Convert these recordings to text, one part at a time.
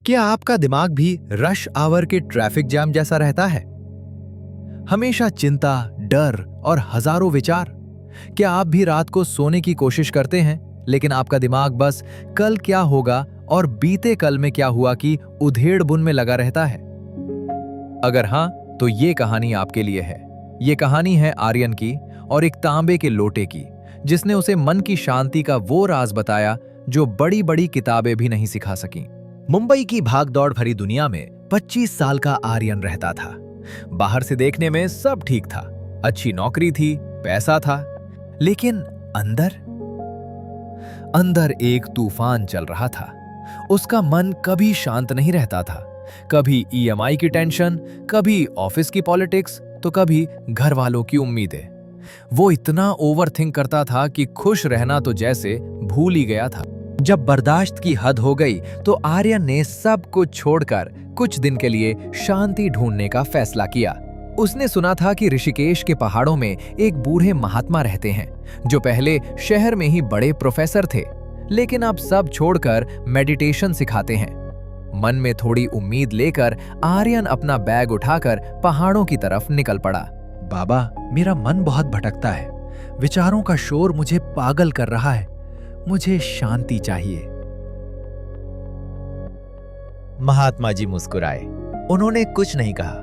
क्या आपका दिमाग भी रश आवर के ट्रैफिक जाम जैसा रहता है? हमेशा चिंता, डर और हजारों विचार। क्या आप भी रात को सोने की कोशिश करते हैं, लेकिन आपका दिमाग बस कल क्या होगा और बीते कल में क्या हुआ की उधेड़-बुन में लगा रहता है? अगर हां, तो ये कहानी आपके लिए है। ये कहानी है आर्यन की और एक तांबे के लोटे की, जिसने उसे मन की शांति का वो राज बताया जो बड़ी-बड़ी किताबें भी नहीं सिखा सकीं। मुंबई की भागदौड़ भरी दुनिया में 25 साल का आर्यन रहता था। बाहर से देखने में सब ठीक था, अच्छी नौकरी थी, पैसा था, लेकिन अंदर एक तूफान चल रहा था। उसका मन कभी शांत नहीं रहता था। कभी ईएमआई की टेंशन, कभी ऑफिस की पॉलिटिक्स, तो कभी घर वालों की उम्मीदें। वो इतना ओवरथिंक करता था कि खुश रहना तो जैसे भूल ही गया था। जब बर्दाश्त की हद हो गई तो आर्यन ने सब कुछ छोड़कर कुछ दिन के लिए शांति ढूंढने का फैसला किया। उसने सुना था कि ऋषिकेश के पहाड़ों में एक बूढ़े महात्मा रहते हैं, जो पहले शहर में ही बड़े प्रोफेसर थे, लेकिन अब सब छोड़कर मेडिटेशन सिखाते हैं। मन में थोड़ी उम्मीद लेकर आर्यन अपना बैग उठाकर पहाड़ों की तरफ निकल पड़ा। बाबा, मेरा मन बहुत भटकता है। विचारों का शोर मुझे पागल कर रहा है। मुझे शांति चाहिए। महात्मा जी मुस्कुराए। उन्होंने कुछ नहीं कहा,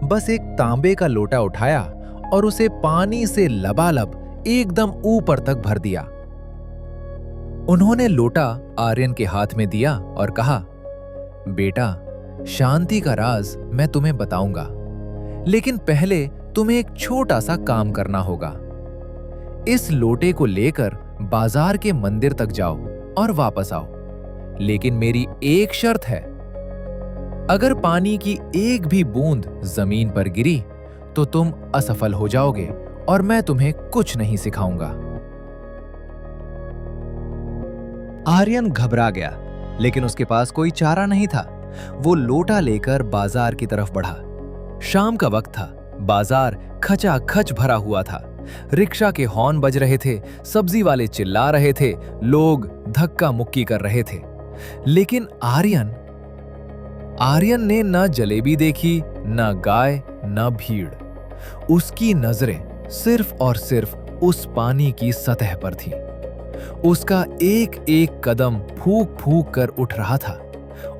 बस एक तांबे का लोटा उठाया और उसे पानी से लबालब एकदम ऊपर तक भर दिया। उन्होंने लोटा आर्यन के हाथ में दिया और कहा, बेटा, शांति का राज मैं तुम्हें बताऊंगा, लेकिन पहले तुम्हें एक छोटा सा काम करना होगा। इस लोटे को लेकर बाजार के मंदिर तक जाओ और वापस आओ, लेकिन मेरी एक शर्त है। अगर पानी की एक भी बूंद जमीन पर गिरी तो तुम असफल हो जाओगे और मैं तुम्हें कुछ नहीं सिखाऊंगा। आर्यन घबरा गया, लेकिन उसके पास कोई चारा नहीं था। वो लोटा लेकर बाजार की तरफ बढ़ा। शाम का वक्त था। बाजार खचाखच भरा हुआ था। रिक्शा के हॉर्न बज रहे थे, सब्जी वाले चिल्ला रहे थे, लोग धक्का मुक्की कर रहे थे। लेकिन आर्यन ने न जलेबी देखी, न गाय, न भीड़। उसकी नजरें सिर्फ और सिर्फ उस पानी की सतह पर थी। उसका एक एक कदम फूंक फूंक कर उठ रहा था।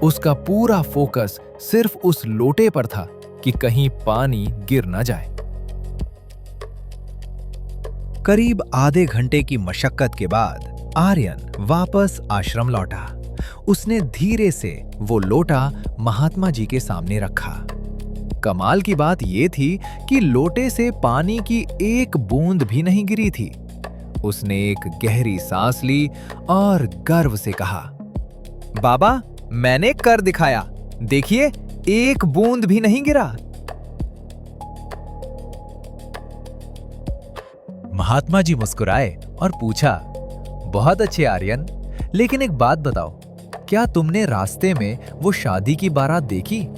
उसका पूरा फोकस सिर्फ उस लोटे पर था कि कहीं पानी गिर न जाए। करीब आधे घंटे की मशक्कत के बाद आर्यन वापस आश्रम लौटा। उसने धीरे से वो लोटा महात्मा जी के सामने रखा। कमाल की बात यह थी कि लोटे से पानी की एक बूंद भी नहीं गिरी थी। उसने एक गहरी सांस ली और गर्व से कहा, बाबा, मैंने कर दिखाया। देखिए, एक बूंद भी नहीं गिरा। महात्मा जी मुस्कुराए और पूछा, बहुत अच्छे आर्यन, लेकिन एक बात बताओ, क्या तुमने रास्ते में वो शादी की बारात देखी?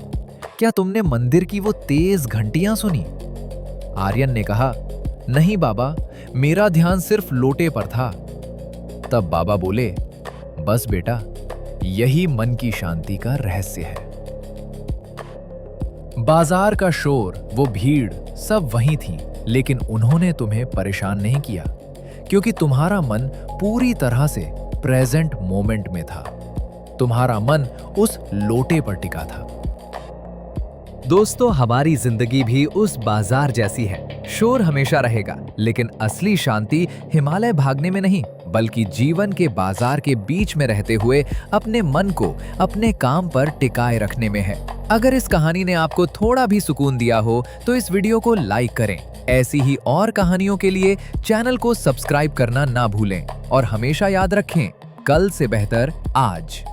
क्या तुमने मंदिर की वो तेज घंटियां सुनी? आर्यन ने कहा, नहीं बाबा, मेरा ध्यान सिर्फ लोटे पर था। तब बाबा बोले, बस बेटा, यही मन की शांति का रहस्य है। बाजार का शोर, वो भीड़ सब वहीं थी, लेकिन उन्होंने तुम्हें परेशान नहीं किया, क्योंकि तुम्हारा मन पूरी तरह से प्रेजेंट मोमेंट में था। तुम्हारा मन उस लोटे पर टिका था। दोस्तों, हमारी जिंदगी भी उस बाजार जैसी है। शोर हमेशा रहेगा, लेकिन असली शांति हिमालय भागने में नहीं, बल्कि जीवन के बाजार के बीच में रहते हुए अपने मन को अपने काम पर टिकाए रखने में है। अगर इस कहानी ने आपको थोड़ा भी सुकून दिया हो तो इस वीडियो को लाइक करें। ऐसी ही और कहानियों के लिए चैनल को सब्सक्राइब करना ना भूलें और हमेशा याद रखें, कल से बेहतर आज।